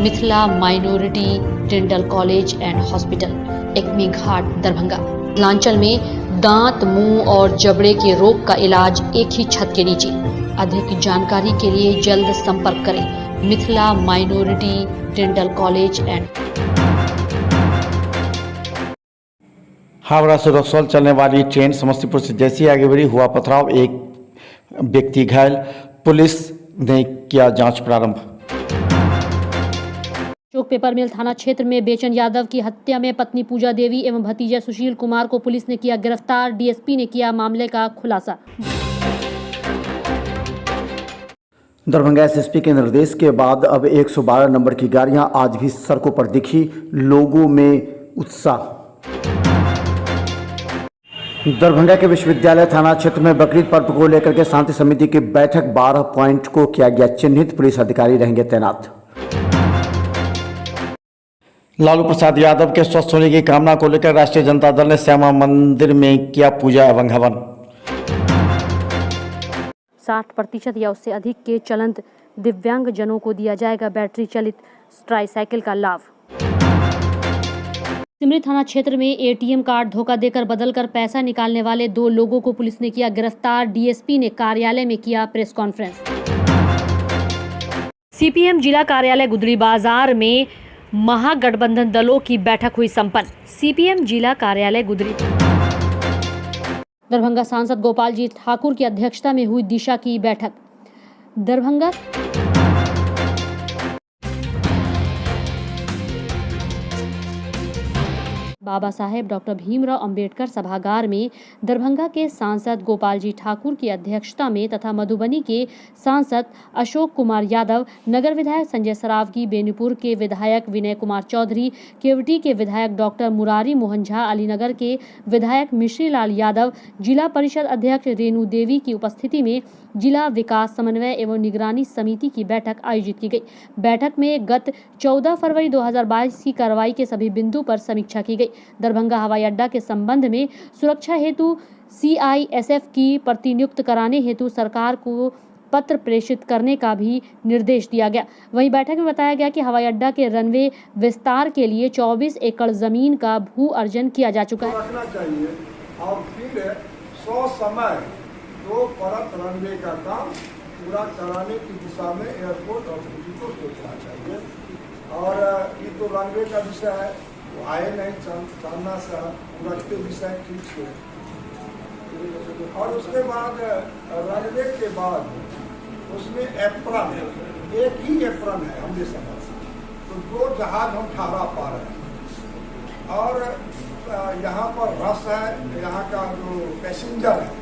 Mithila Minority Dental College and Hospital, Ekmi Ghat, Darbhanga. Mithilanchal में दांत, मुंह और जबड़े के रोग का इलाज एक ही छत के नीचे। अधिक जानकारी के लिए जल्द संपर्क करें Mithila Minority Dental College and. Howrah से रक्सौल चलने वाली ट्रेन समस्तीपुर से जैसी आगे बढ़ी, हुआ पथराव, एक व्यक्ति घायल। पुलिस ने किया जांच प्रारंभ। चौक पेपर मिल थाना क्षेत्र में बेचन यादव की हत्या में पत्नी पूजा देवी एवं भतीजा सुशील कुमार को पुलिस ने किया गिरफ्तार। डीएसपी ने किया मामले का खुलासा। दरभंगा एसएसपी के निर्देश के बाद अब 112 नंबर की गाड़ियां आज भी सड़कों पर दिखी, लोगों में उत्साह। दरभंगा के विश्वविद्यालय थाना क्षेत्र में बकरीद पर्व को लेकर के शांति समिति की बैठक, 12 पॉइंट को किया गया चिन्हित, पुलिस अधिकारी रहेंगे तैनात। लालू प्रसाद यादव के स्वस्थ होने की कामना को लेकर राष्ट्रीय जनता दल ने श्यामा मंदिर में किया पूजा एवं हवन। 60% या उससे अधिक के चलंत दिव्यांग जनों को दिया जाएगा बैटरी चलित ट्राईसाइकिल का लाभ। सिमरी थाना क्षेत्र में एटीएम कार्ड धोखा देकर बदलकर पैसा निकालने वाले 2 लोगों को पुलिस ने किया गिरफ्तार। डीएसपी ने कार्यालय में किया प्रेस कॉन्फ्रेंस। सीपीएम जिला कार्यालय गुदरी बाजार में महागठबंधन दलों की बैठक हुई संपन्न। सीपीएम जिला कार्यालय गुदरी दरभंगा सांसद गोपाल जी ठाकुर की अध्यक्षता में हुई दिशा की बैठक। दरभंगा बाबा साहेब डॉक्टर भीमराव अंबेडकर सभागार में दरभंगा के सांसद गोपाल जी ठाकुर की अध्यक्षता में तथा मधुबनी के सांसद अशोक कुमार यादव, नगर विधायक संजय सरावगी, बेनीपुर के विधायक विनय कुमार चौधरी, केवटी के विधायक डॉक्टर मुरारी मोहन झा, अलीनगर के विधायक मिश्री लाल यादव, जिला परिषद अध्यक्ष रेणु देवी की उपस्थिति में जिला विकास समन्वय एवं निगरानी समिति की बैठक आयोजित की गई। बैठक में गत 14 फरवरी 2022 की कार्रवाई के सभी बिंदु पर समीक्षा की गई। दरभंगा हवाई अड्डा के संबंध में सुरक्षा हेतु सीआईएसएफ की प्रतिनियुक्त कराने हेतु सरकार को पत्र प्रेषित करने का भी निर्देश दिया गया। वहीं बैठक में बताया गया कि हवाई अड्डा के रनवे विस्तार के लिए 24 एकड़ जमीन का भू अर्जन किया जा चुका है। रखना चाहिए और फिर 100 समय 2 परत रनवे का काम पूरा कराने की दिशा में एयरपोर्ट अथॉरिटी को सोचना चाहिए। और ये तो रनवे का विषय है, वो आए नहीं चांदना से रखते विषय ठीक है। और उसके बाद रनवे के बाद उसमें एप्रन, एक ही एप्रन है हमने समझ, तो 2 जहाज हम ठहरा पा रहे हैं। और यहाँ पर रस है, यहाँ का जो पैसेंजर है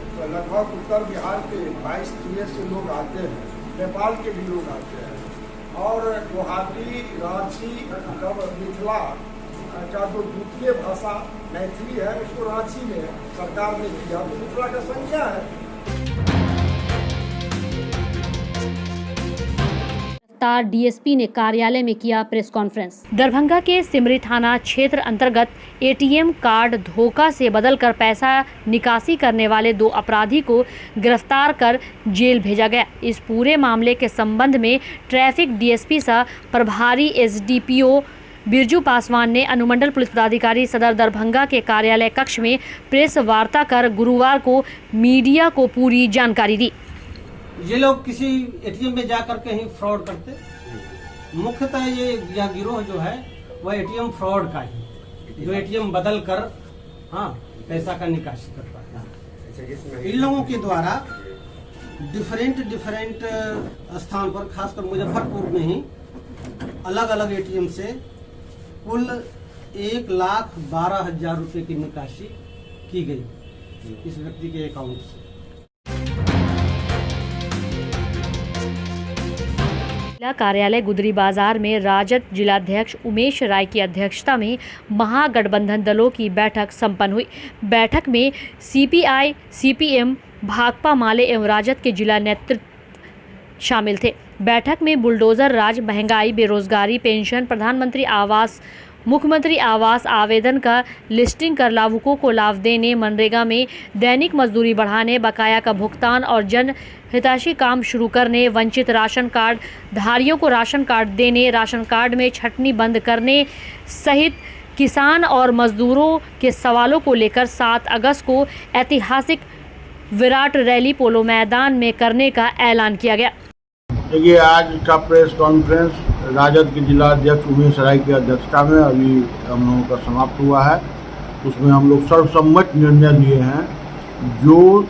तो लगभग उत्तर बिहार के 22-23 से लोग आते हैं, नेपाल के भी लोग आते हैं। और गुवाहाटी, रांची, मिथिला का जो द्वितीय भाषा मैथिली है उसको रांची में सरकार ने किया, तो मिथिला का संख्या है। डीएसपी ने कार्यालय में किया प्रेस कॉन्फ्रेंस। दरभंगा के सिमरी थाना क्षेत्र अंतर्गत एटीएम कार्ड धोखा से बदलकर पैसा निकासी करने वाले 2 अपराधी को गिरफ्तार कर जेल भेजा गया। इस पूरे मामले के संबंध में ट्रैफिक डीएसपी सह प्रभारी एसडीपीओ बिरजू पासवान ने अनुमंडल पुलिस पदाधिकारी सदर दरभंगा के कार्यालय कक्ष में प्रेस वार्ता कर गुरुवार को मीडिया को पूरी जानकारी दी। ये लोग किसी एटीएम में जाकर के ही फ्रॉड करते। मुख्यतः ये यह गिरोह जो है वह एटीएम फ्रॉड का ही, जो एटीएम बदल कर पैसा का निकासी करता है। इन लोगों के द्वारा डिफरेंट स्थान पर, खासकर मुजफ्फरपुर में ही अलग अलग एटीएम से कुल 1,12,000 रुपए की निकासी की गई इस व्यक्ति के अकाउंट से। जिला कार्यालय गुदरी बाजार में राजद जिलाध्यक्ष उमेश राय की अध्यक्षता में महागठबंधन दलों की बैठक संपन्न हुई। बैठक में सीपीआई, सीपीएम, भाकपा माले एवं राजद के जिला नेतृत्व शामिल थे। बैठक में बुलडोजर राज, महंगाई, बेरोजगारी, पेंशन, प्रधानमंत्री आवास, मुख्यमंत्री आवास आवेदन का लिस्टिंग कर लाभुकों को लाभ देने, मनरेगा में दैनिक मजदूरी बढ़ाने, बकाया का भुगतान और जन हितैषी काम शुरू करने, वंचित राशन कार्ड धारियों को राशन कार्ड देने, राशन कार्ड में छंटनी बंद करने सहित किसान और मजदूरों के सवालों को लेकर 7 अगस्त को ऐतिहासिक विराट रैली पोलो मैदान में करने का ऐलान किया गया। देखिए, आज का प्रेस कॉन्फ्रेंस राजद के जिला अध्यक्ष उमेश राय की अध्यक्षता में अभी हम लोगों का समाप्त हुआ है। उसमें हम लोग सर्वसम्मत निर्णय लिए हैं जो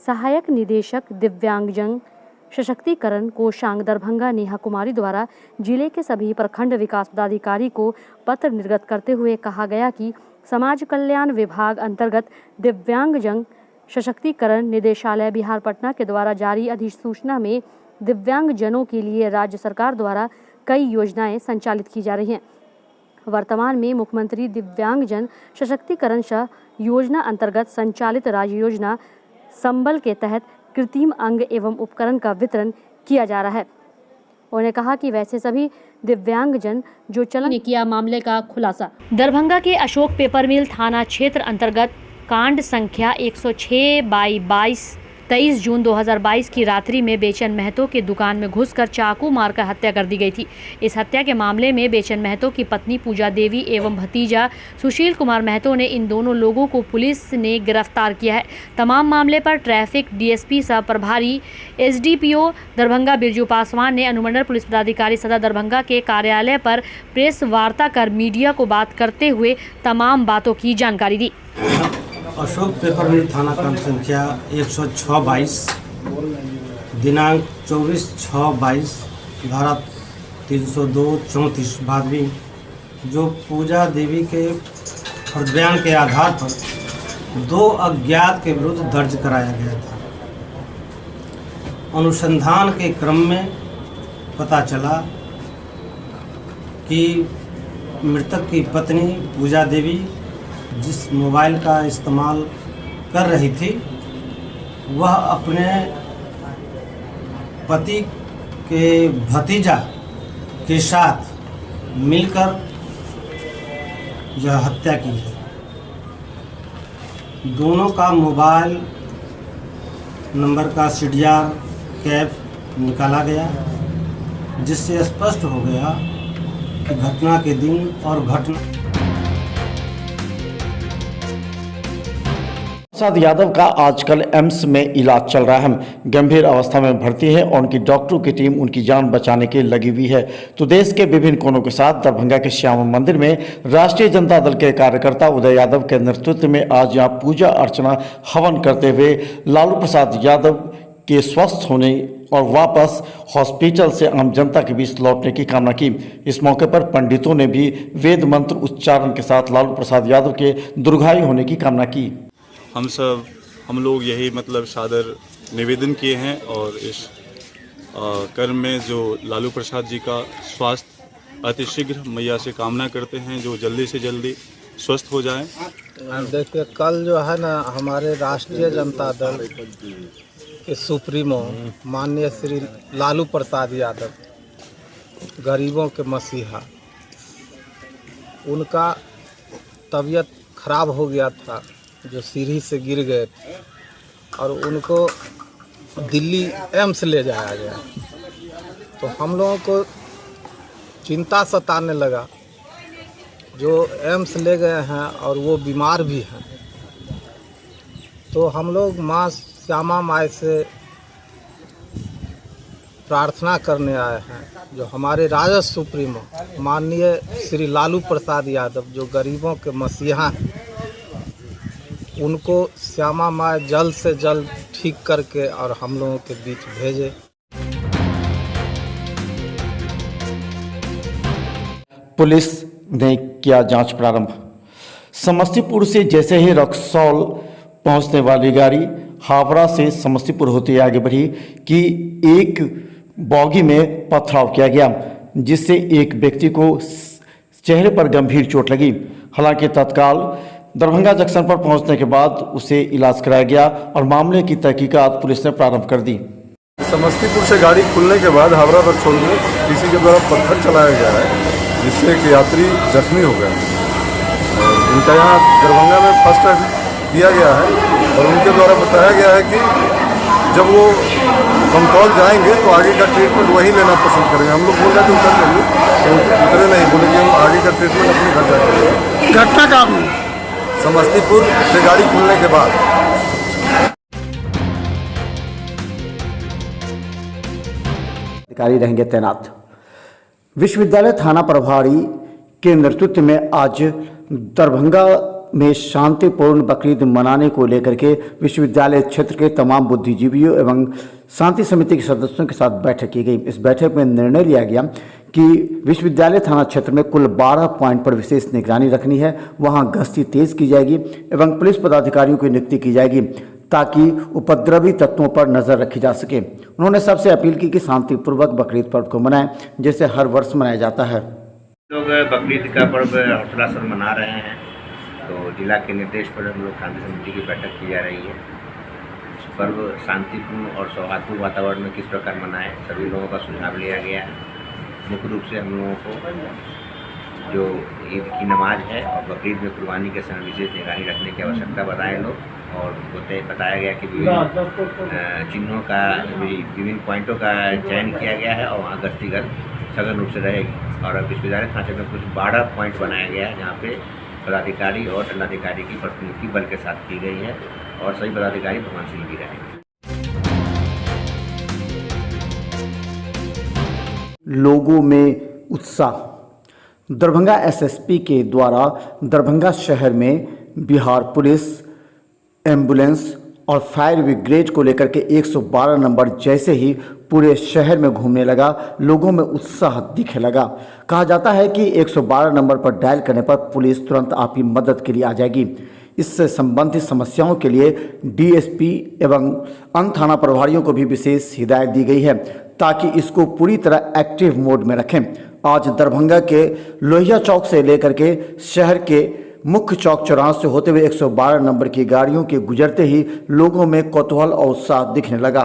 सहायक निदेशक दिव्यांगजन सशक्तिकरण कोषांग दरभंगा नेहा कुमारी द्वारा जिले के सभी प्रखंड विकास पदाधिकारी को पत्र निर्गत करते हुए कहा गया कि समाज कल्याण विभाग अंतर्गत दिव्यांगजन सशक्तिकरण निदेशालय बिहार पटना के द्वारा जारी अधिसूचना में दिव्यांगजनों के लिए राज्य सरकार द्वारा कई योजनाएं संचालित की जा रही हैं। वर्तमान में मुख्यमंत्री दिव्यांगजन सशक्तिकरण योजना अंतर्गत संचालित राज्य योजना संबल के तहत कृत्रिम अंग एवं उपकरण का वितरण किया जा रहा है। उन्होंने कहा कि वैसे सभी दिव्यांगजन जो चलन ने किया मामले का खुलासा। दरभंगा के अशोक पेपर मिल थाना क्षेत्र अंतर्गत कांड संख्या 106/22 जून 2022 की रात्रि में बेचन महतो के दुकान में घुसकर चाकू मारकर हत्या कर दी गई थी। इस हत्या के मामले में बेचन महतो की पत्नी पूजा देवी एवं भतीजा सुशील कुमार महतो ने इन दोनों लोगों को पुलिस ने गिरफ्तार किया है। तमाम मामले पर ट्रैफिक डीएसपी सह प्रभारी एसडीपीओ दरभंगा बिरजू पासवान ने अनुमंडल पुलिस पदाधिकारी सदर दरभंगा के कार्यालय पर प्रेस वार्ता कर मीडिया को बात करते हुए तमाम बातों की जानकारी दी। अशोक पेपर मिल थाना क्रम संख्या 106/22 दिनांक 24/6/22 धारा 302-34 भादवी जो पूजा देवी के बयान के आधार पर 2 अज्ञात के विरुद्ध दर्ज कराया गया था। अनुसंधान के क्रम में पता चला कि मृतक की पत्नी पूजा देवी जिस मोबाइल का इस्तेमाल कर रही थी वह अपने पति के भतीजा के साथ मिलकर यह हत्या की है। दोनों का मोबाइल नंबर का सीडीआर कैप निकाला गया, जिससे स्पष्ट हो गया कि घटना के दिन और घटना प्रसाद यादव का आजकल एम्स में इलाज चल रहा है। गंभीर अवस्था में भर्ती है और उनकी डॉक्टरों की टीम उनकी जान बचाने के लगी हुई है। तो देश के विभिन्न कोनों के साथ दरभंगा के श्याम मंदिर में राष्ट्रीय जनता दल के कार्यकर्ता उदय यादव के नेतृत्व में आज यहाँ पूजा अर्चना हवन करते हुए लालू प्रसाद यादव के स्वस्थ होने और वापस हॉस्पिटल से आम जनता के बीच लौटने की कामना की। इस मौके पर पंडितों ने भी वेद मंत्र उच्चारण के साथ लालू प्रसाद यादव के दीर्घायु होने की कामना की। हम लोग यही मतलब सादर निवेदन किए हैं और इस कर्म में जो लालू प्रसाद जी का स्वास्थ्य अतिशीघ्र मैया से कामना करते हैं जो जल्दी से जल्दी स्वस्थ हो जाएं। देखिए, कल जो है ना हमारे राष्ट्रीय जनता दल के सुप्रीमो माननीय श्री लालू प्रसाद यादव, गरीबों के मसीहा, उनका तबीयत खराब हो गया था, जो सीढ़ी से गिर गए और उनको दिल्ली एम्स ले जाया गया। तो हम लोगों को चिंता सताने लगा, जो एम्स ले गए हैं और वो बीमार भी हैं। तो हम लोग माँ श्यामा माई से प्रार्थना करने आए हैं, जो हमारे राजद सुप्रीमो माननीय श्री लालू प्रसाद यादव जो गरीबों के मसीहा हैं, उनको श्यामा माई जल्द से जल्द ठीक करके और हम लोगों के बीच भेजे। पुलिस ने किया जांच प्रारंभ। समस्तीपुर से जैसे ही रक्सौल पहुंचने वाली गाड़ी हावड़ा से समस्तीपुर होते आगे बढ़ी कि एक बॉगी में पथराव किया गया, जिससे एक व्यक्ति को चेहरे पर गंभीर चोट लगी। हालांकि तत्काल दरभंगा जंक्शन पर पहुंचने के बाद उसे इलाज कराया गया और मामले की तहकीकात पुलिस ने प्रारंभ कर दी। समस्तीपुर से गाड़ी खुलने के बाद हावड़ा रोड छोड़ में किसी के द्वारा पत्थर चलाया गया है, जिससे एक यात्री जख्मी हो गया और इनका यहाँ दरभंगा में फर्स्ट एड दिया गया है और उनके द्वारा बताया गया है कि जब वो कंट्रोल जाएंगे तो आगे का ट्रीटमेंट वहीं लेना पसंद करेंगे। हम लोग बोल रहे थे उतर लेंगे, तो उतरे नहीं, बोले कि हम आगे का ट्रीटमेंट अपने घर जाकर लेंगे। घटना कहाँ हुई? समस्तीपुर से गाड़ी खुलने के बाद। अधिकारी रहेंगे तैनात। विश्वविद्यालय थाना प्रभारी के नेतृत्व में आज दरभंगा में शांतिपूर्ण बकरीद मनाने को लेकर के विश्वविद्यालय क्षेत्र के तमाम बुद्धिजीवियों एवं शांति समिति के सदस्यों के साथ बैठक की गई। इस बैठक में निर्णय लिया गया कि विश्वविद्यालय थाना क्षेत्र में कुल 12 पॉइंट पर विशेष निगरानी रखनी है, वहां गश्ती तेज की जाएगी एवं पुलिस पदाधिकारियों की नियुक्ति की जाएगी ताकि उपद्रवी तत्वों पर नजर रखी जा सके। उन्होंने सबसे अपील की कि शांतिपूर्वक बकरीद पर्व को मनाएं, जैसे हर वर्ष मनाया जाता है। लोग बकरीद का पर्व हौसला से मना रहे हैं, तो जिला के निर्देश पर हम लोग शांति समिति की बैठक की जा रही है। इस पर्व शांतिपूर्ण और सौहार्दपूर्ण वातावरण में किस प्रकार मनाएं, सभी लोगों का सुझाव लिया गया है। मुख्य रूप से हम लोगों को जो ईद की नमाज है और बकरीद में कुर्बानी के समय विशेष निगरानी रखने की आवश्यकता बताए लोग, और बताया गया कि विभिन्न चिन्हों का, विभिन्न पॉइंटों का चयन किया गया है और वहाँ गश्तीगत सघन रूप से रहेगी। और अब विश्वविद्यालय थाने में कुछ 12 पॉइंट बनाया गया है, जहाँ पे पदाधिकारी और दंडाधिकारी की प्रतिनियुक्ति बल के साथ की गई है और सभी पदाधिकारी भगवानशील भी रहेंगे। लोगों में उत्साह। दरभंगा एसएसपी के द्वारा दरभंगा शहर में बिहार पुलिस, एम्बुलेंस और फायर ब्रिगेड को लेकर के 112 नंबर जैसे ही पूरे शहर में घूमने लगा, लोगों में उत्साह दिखने लगा। कहा जाता है कि 112 नंबर पर डायल करने पर पुलिस तुरंत आपकी मदद के लिए आ जाएगी। इससे संबंधित समस्याओं के लिए डीएसपी एवं अन्य थाना प्रभारियों को भी विशेष हिदायत दी गई है ताकि इसको पूरी तरह एक्टिव मोड में रखें। आज दरभंगा के लोहिया चौक से लेकर के शहर के मुख्य चौक चौराहे से होते हुए 112 नंबर की गाड़ियों के गुजरते ही लोगों में कौतूहल और उत्साह दिखने लगा।